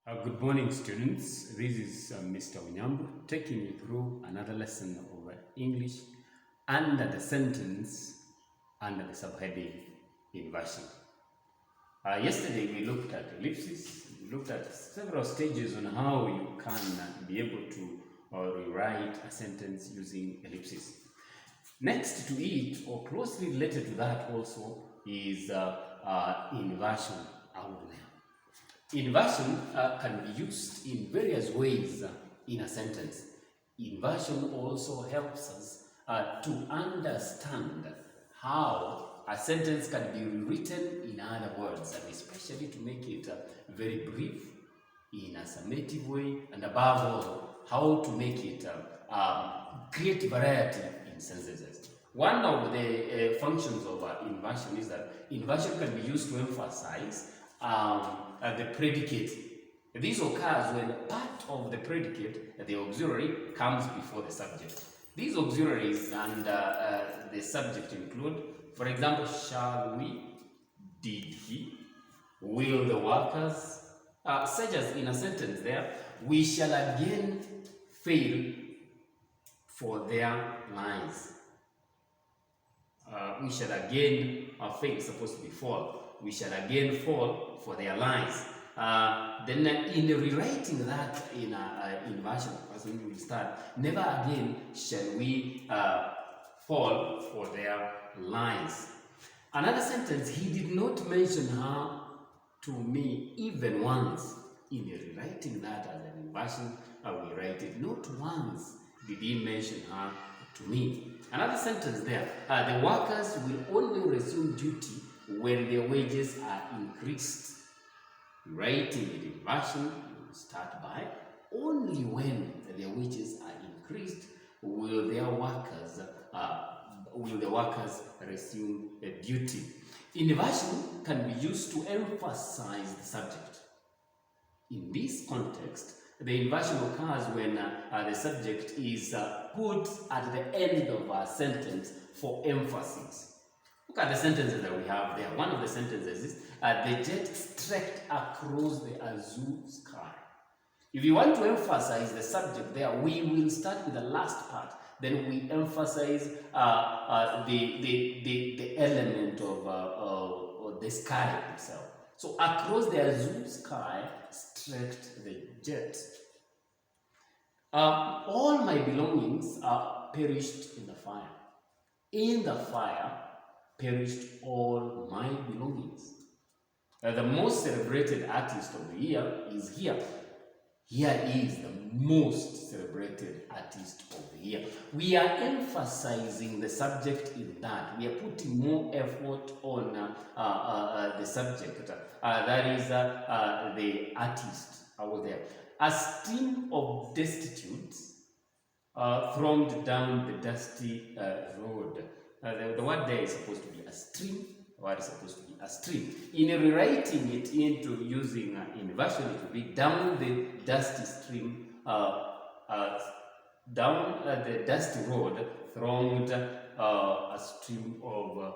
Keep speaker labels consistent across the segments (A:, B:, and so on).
A: Good morning, students. This is Mr. Onyambu taking you through another lesson of English under the sentence under the subheading inversion. Yesterday we looked at ellipsis. We looked at several stages on how you can be able to rewrite a sentence using ellipsis. Next to it, or closely related to that also, is inversion. Inversion can be used in various ways in a sentence. Inversion also helps us to understand how a sentence can be rewritten in other words, and especially to make it very brief, in a summative way, and above all, how to make it create variety in sentences. One of the functions of inversion is that inversion can be used to emphasize the predicate. This occurs when part of the predicate, the auxiliary, comes before the subject. These auxiliaries and the subject include, for example, shall we, did he, will the workers, such as in a sentence there, we shall again fail for their lines. We shall again fail, supposed to be fall. We shall again fall for their lies. Then in rewriting that in inversion, as we will start, never again shall we fall for their lies. Another sentence, he did not mention her to me even once. In rewriting that as an inversion, we write it, not once did he mention her to me. Another sentence there, the workers will only resume duty when their wages are increased. Writing it in inversion, you start by only when their wages are increased will the workers resume duty. Inversion can be used to emphasize the subject. In this context, the inversion occurs when the subject is put at the end of a sentence for emphasis. Look at the sentences that we have there. One of the sentences is, the jet stretched across the azure sky. If you want to emphasize the subject there, we will start with the last part. Then we emphasize the element of the sky itself. So across the azure sky stretched the jet. All my belongings are perished in the fire. In the fire perished all my belongings. The most celebrated artist of the year is here. Here is the most celebrated artist of the year. We are emphasizing the subject in that. We are putting more effort on the subject. That is the artist out there. A stream of destitutes thronged down the dusty road. The word there is supposed to be a stream. The word is supposed to be a stream. In rewriting it into using inversion, it will be down the dusty stream, down the dusty road, thronged a stream of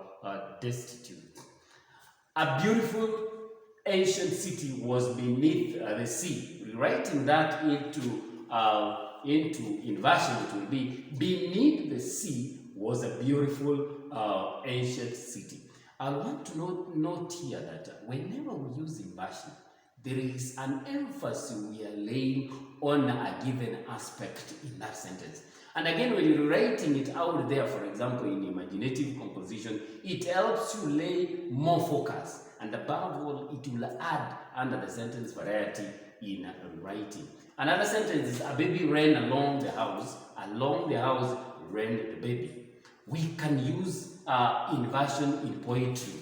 A: destitutes. A beautiful ancient city was beneath the sea. Rewriting that into inversion, it will be beneath the sea was a beautiful ancient city. I want to note here that whenever we use inversion, there is an emphasis we are laying on a given aspect in that sentence. And again, when you're writing it out there, for example, in imaginative composition, it helps you lay more focus. And above all, it will add under the sentence variety in writing. Another sentence is, a baby ran along the house. Along the house ran the baby. We can use inversion in poetry,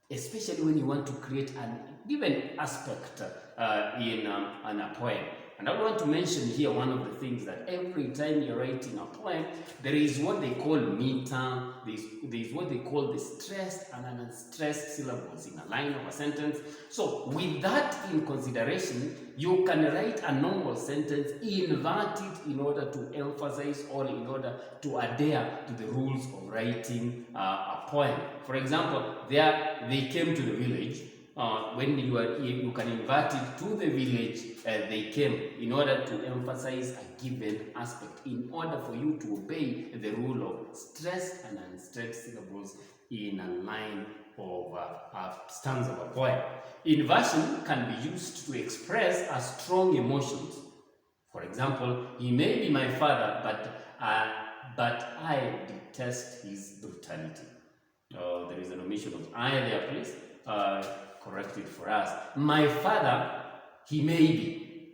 A: especially when you want to create an given aspect in a poem. And I want to mention here one of the things that every time you're writing a poem, there is what they call meter, there is what they call the stressed and unstressed syllables in a line of a sentence. So with that in consideration, you can write a normal sentence, invert it in order to emphasize or in order to adhere to the rules of writing a poem. For example, they came to the village. when you can invert it to the village they came, in order to emphasize a given aspect, in order for you to obey the rule of stressed and unstressed syllables in a line of a stanza of a poem. Inversion can be used to express a strong emotions. For example, he may be my father, but I detest his brutality. There is an omission of I there, please. Correct it for us. My father, he may be,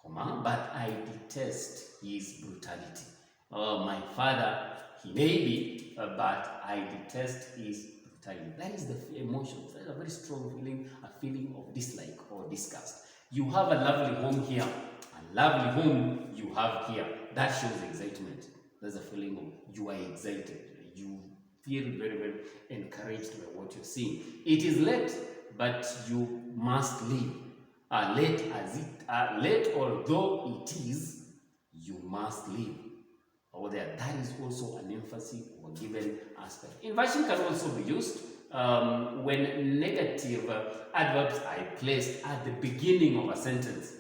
A: comma, but I detest his brutality. My father, he may be, but I detest his brutality. That is the emotion. That is a very strong feeling, a feeling of dislike or disgust. You have a lovely home here, a lovely home you have here. That shows excitement. There's a feeling of you are excited. You feel very, very encouraged by what you're seeing. It is late, but you must leave. Late although it is, you must leave. That is also an emphasis or given aspect. Inversion can also be used when negative adverbs are placed at the beginning of a sentence.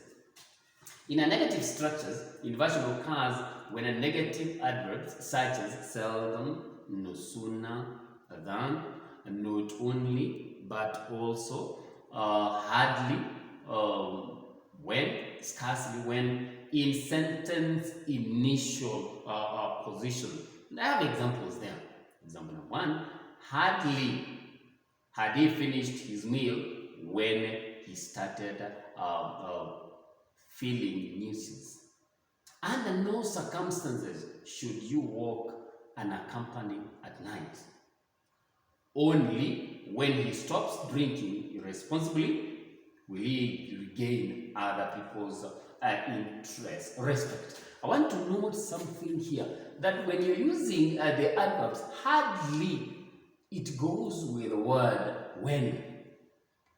A: In a negative structures, inversion occurs when a negative adverb such as seldom, no sooner than, not only, but also, hardly, when, scarcely when, in sentence initial position. I have examples there. Example number 1, hardly had he finished his meal when he started feeling nauseous. Under no circumstances should you walk unaccompanied at night. Only when he stops drinking irresponsibly will he regain other people's interest, respect. I want to note something here, that when you're using the adverbs, hardly, it goes with the word when.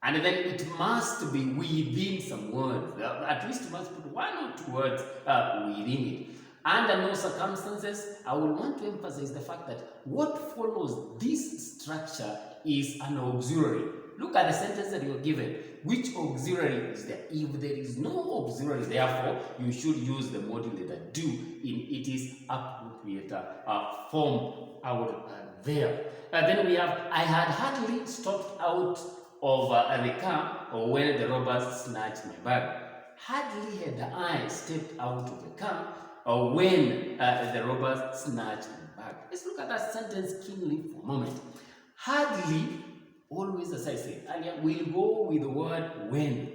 A: And then it must be within some words. At least you must put 1 or 2 words within it. Under no circumstances, I will want to emphasize the fact that what follows this structure is an auxiliary. Look at the sentence that you are given. Which auxiliary is there? If there is no auxiliary, therefore, you should use the modulator do in its appropriate form out there. Then we have, I had hardly stepped out of the car when the robbers snatched my bag. Hardly had I stepped out of the car when the robbers snatched my bag. Let's look at that sentence keenly for a moment. Hardly, always, as I said earlier, will go with the word when.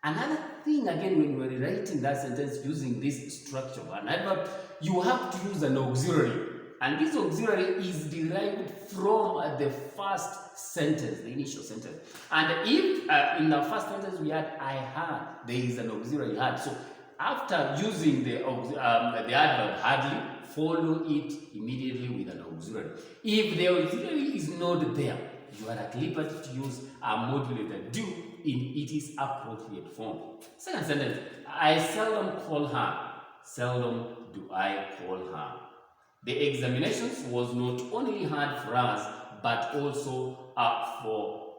A: Another thing, again, when you are writing that sentence using this structure of an adverb, you have to use an auxiliary. And this auxiliary is derived from the first sentence, the initial sentence. And if in the first sentence we had I had, there is an auxiliary had. So after using the adverb hardly, follow it immediately with an auxiliary. If the auxiliary is not there, you are at liberty to use a modulator do in its appropriate form. Second sentence, I seldom call her. Seldom do I call her. The examinations was not only hard for us, but also for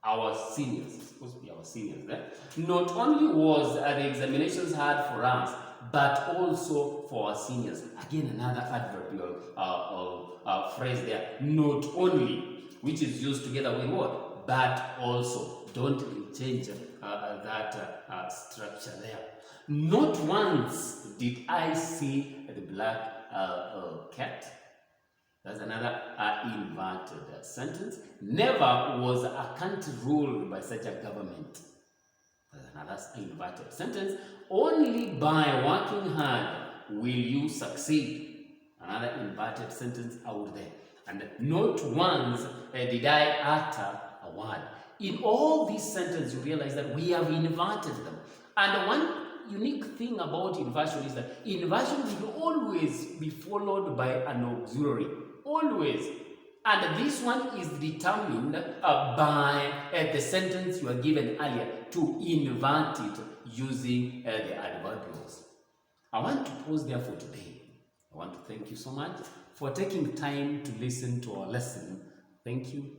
A: our seniors. It's supposed to be our seniors there. Not only was the examinations hard for us, but also for our seniors. Again, another adverbial phrase there. Not only, which is used together with what? But also. Don't change that structure there. Not once did I see the black cat. That's another inverted sentence. Never was a country ruled by such a government. That's another inverted sentence. Only by working hard will you succeed. Another inverted sentence out there. And not once did I utter a word. In all these sentences, you realize that we have inverted them. And one unique thing about inversion is that inversion will always be followed by an auxiliary. Always. And this one is determined by the sentence you were given earlier to invert it using the adverbials. I want to pause there for today. I want to thank you so much for taking time to listen to our lesson. Thank you.